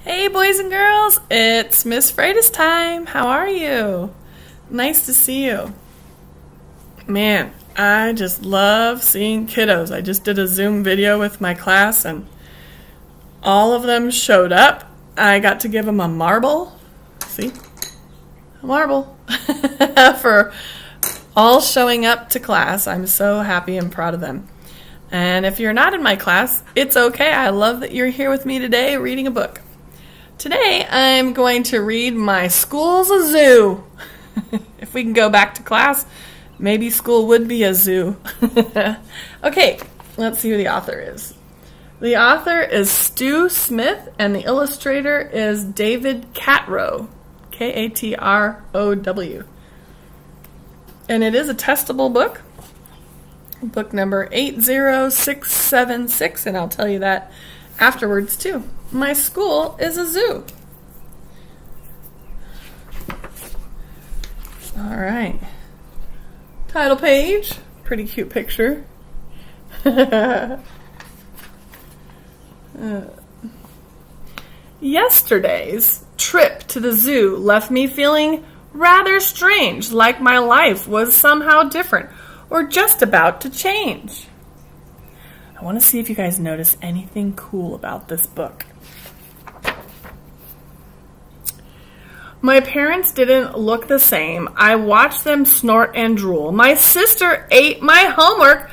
Hey boys and girls, it's Miss Freitas time. How are you? Nice to see you. Man, I just love seeing kiddos. I just did a Zoom video with my class and all of them showed up. I got to give them a marble. See? A marble. For all showing up to class. I'm so happy and proud of them. And if you're not in my class, it's okay. I love that you're here with me today reading a book. Today, I'm going to read My School's a Zoo. If we can go back to class, maybe school would be a zoo. Okay, let's see who the author is. The author is Stu Smith, and the illustrator is David Catrow, K-A-T-R-O-W. And it is a testable book, book number 80676, and I'll tell you that afterwards too. My school is a zoo. All right. Title page. Pretty cute picture. Yesterday's trip to the zoo left me feeling rather strange, like my life was somehow different or just about to change. I want to see if you guys notice anything cool about this book. My parents didn't look the same. I watched them snort and drool. My sister ate my homework.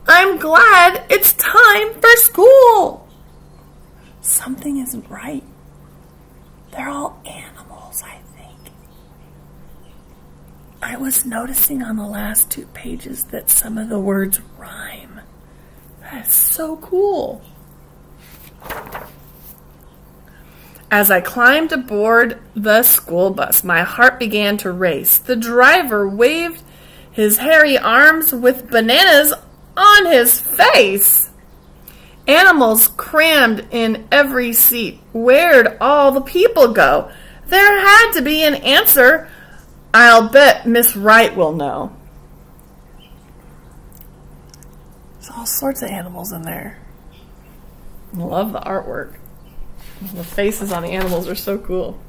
I'm glad it's time for school. Something isn't right. They're all animals, I think. I was noticing on the last 2 pages that some of the words rhyme. That's so cool. As I climbed aboard the school bus, my heart began to race. The driver waved his hairy arms with bananas on his face. Animals crammed in every seat. Where'd all the people go? There had to be an answer. I'll bet Miss Wright will know. There's all sorts of animals in there. I love the artwork. The faces on the animals are so cool.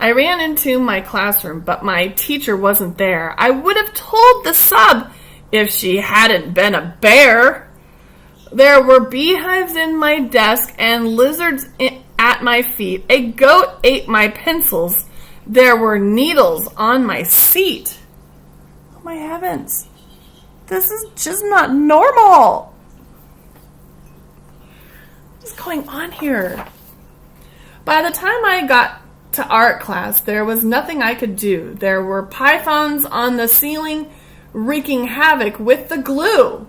I ran into my classroom, but my teacher wasn't there. I would have told the sub if she hadn't been a bear. There were beehives in my desk and lizards at my feet. A goat ate my pencils. There were needles on my seat. Oh my heavens. This is just not normal. What's going on here? By the time I got to art class, there was nothing I could do. There were pythons on the ceiling wreaking havoc with the glue.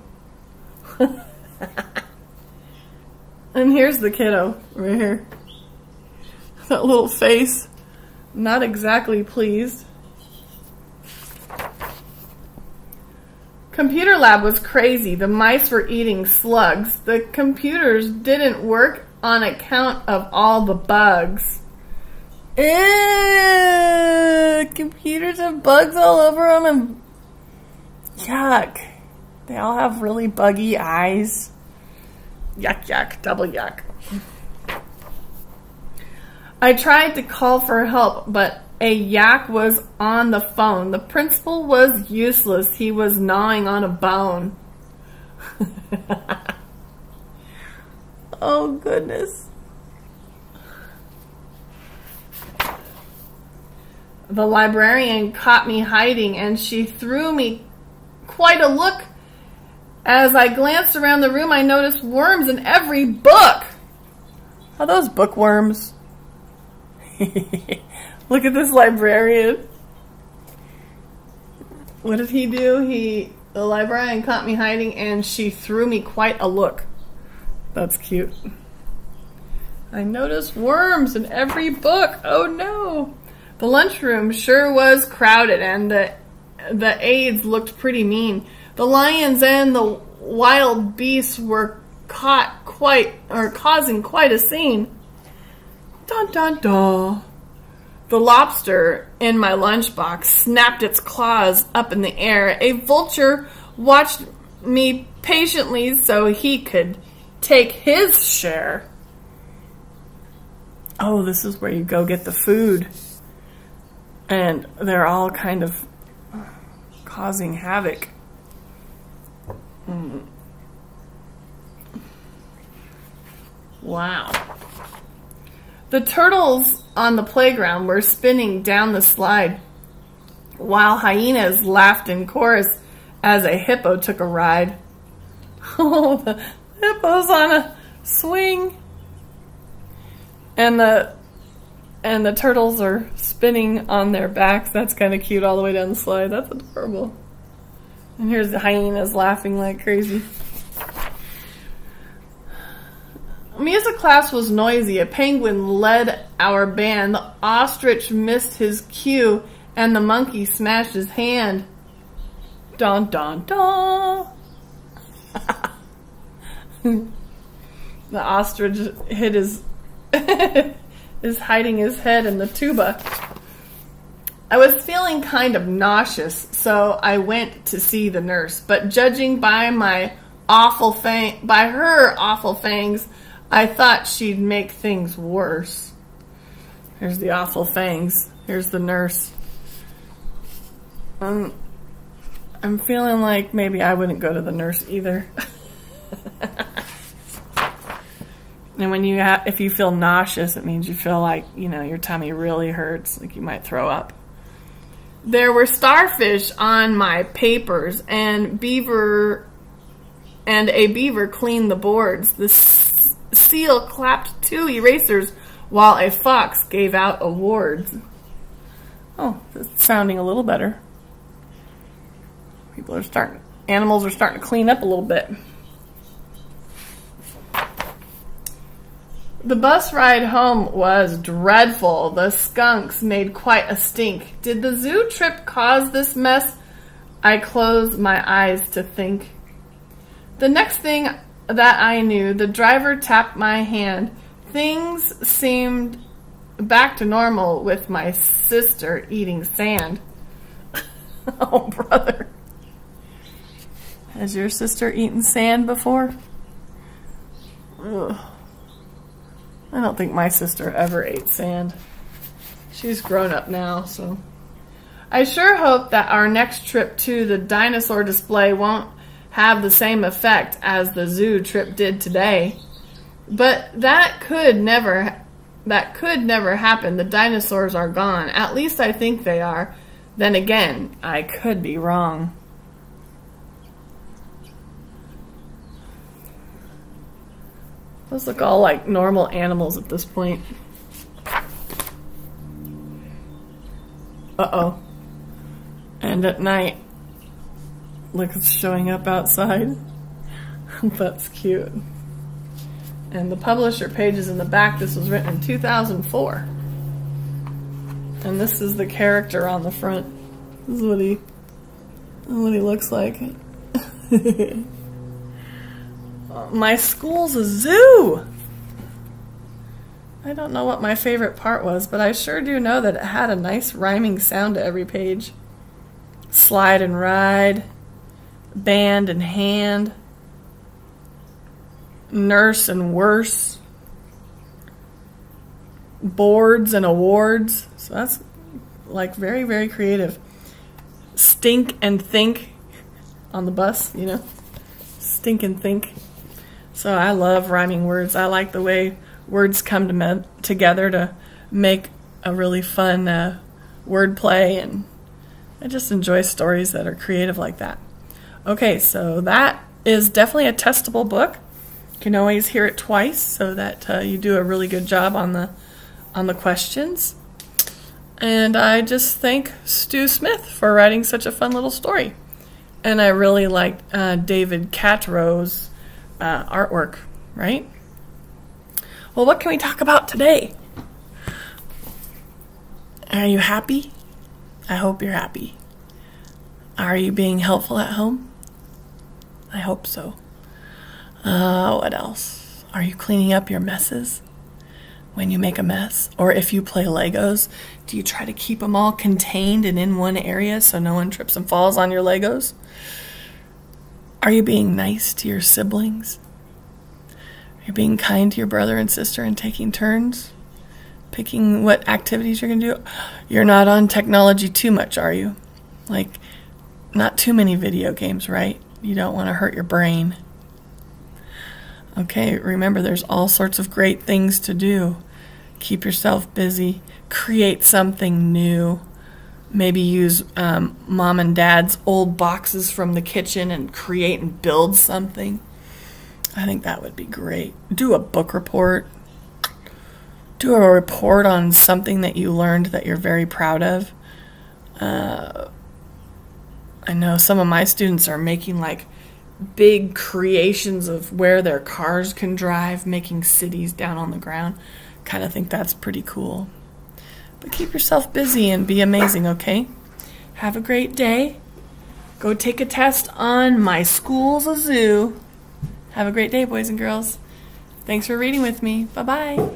And here's the kiddo right here. That little face, not exactly pleased. Computer lab was crazy. The mice were eating slugs. The computers didn't work on account of all the bugs. Ew, computers have bugs all over them and yuck. They all have really buggy eyes. Yuck, yuck, double yuck. I tried to call for help, but a yak was on the phone. The principal was useless. He was gnawing on a bone. Oh, goodness. The librarian caught me hiding, and she threw me quite a look. As I glanced around the room, I noticed worms in every book. Are those bookworms? Look at this librarian. What did he do? The librarian caught me hiding, and she threw me quite a look. That's cute. I noticed worms in every book. Oh no. The lunchroom sure was crowded, and the aides looked pretty mean. The lions and the wild beasts were causing quite a scene. Dun dun dun. The lobster in my lunchbox snapped its claws up in the air. A vulture watched me patiently so he could take his share. Oh, this is where you go get the food. And they're all kind of causing havoc. Wow. The turtles on the playground were spinning down the slide, while hyenas laughed in chorus as a hippo took a ride. Oh, the hippo's on a swing. And the turtles are spinning on their backs. That's kind of cute all the way down the slide. That's adorable. And here's the hyenas laughing like crazy. Music class was noisy. A penguin led our band. The ostrich missed his cue, and the monkey smashed his hand. Dun dun dun. The ostrich hit his is hiding his head in the tuba. I was feeling kind of nauseous, so I went to see the nurse. But judging by her awful fangs, I thought she'd make things worse. Here's the awful fangs. Here's the nurse. I'm feeling like maybe I wouldn't go to the nurse either. And when if you feel nauseous, it means you feel like, your tummy really hurts, like you might throw up. There were starfish on my papers, and a beaver cleaned the boards. The seal clapped 2 erasers while a fox gave out awards. Oh, that's sounding a little better. Animals are starting to clean up a little bit. The bus ride home was dreadful. The skunks made quite a stink. Did the zoo trip cause this mess? I closed my eyes to think. The next thing that I knew, the driver tapped my hand. Things seemed back to normal with my sister eating sand. Oh, brother. Has your sister eaten sand before? Ugh. I don't think my sister ever ate sand. She's grown up now, so. I sure hope that our next trip to the dinosaur display won't have the same effect as the zoo trip did today. But that could never happen. The dinosaurs are gone. At least I think they are. Then again, I could be wrong. Those look all like normal animals at this point. Uh-oh. And at night, look, it's showing up outside. That's cute. And the publisher page is in the back. This was written in 2004. And this is the character on the front. This is what he looks like. My school's a zoo! I don't know what my favorite part was, but I sure do know that it had a nice rhyming sound to every page. Slide and ride, band and hand, nurse and worse, boards and awards. So that's like very, very creative. Stink and think on the bus, Stink and think. So I love rhyming words. I like the way words come together to make a really fun word play, and I just enjoy stories that are creative like that. Okay, so that is definitely a testable book. You can always hear it twice so that you do a really good job on the questions. And I just thank Stu Smith for writing such a fun little story. And I really liked David Catrow's artwork, right? Well, what can we talk about today? Are you happy? I hope you're happy. Are you being helpful at home? I hope so. What else? Are you cleaning up your messes when you make a mess? Or if you play Legos, do you try to keep them all contained and in one area so no one trips and falls on your Legos? Are you being nice to your siblings? Are you being kind to your brother and sister and taking turns? Picking what activities you're going to do. You're not on technology too much, are you? Like, not too many video games, right? You don't want to hurt your brain. Okay, remember there's all sorts of great things to do. Keep yourself busy. Create something new. Maybe use mom and dad's old boxes from the kitchen and create and build something. I think that would be great. Do a book report. Do a report on something that you learned that you're very proud of. I know some of my students are making like big creations of where their cars can drive, making cities down on the ground. Kind of think that's pretty cool. But keep yourself busy and be amazing, okay? Have a great day. Go take a test on My School's a Zoo. Have a great day, boys and girls. Thanks for reading with me. Bye-bye.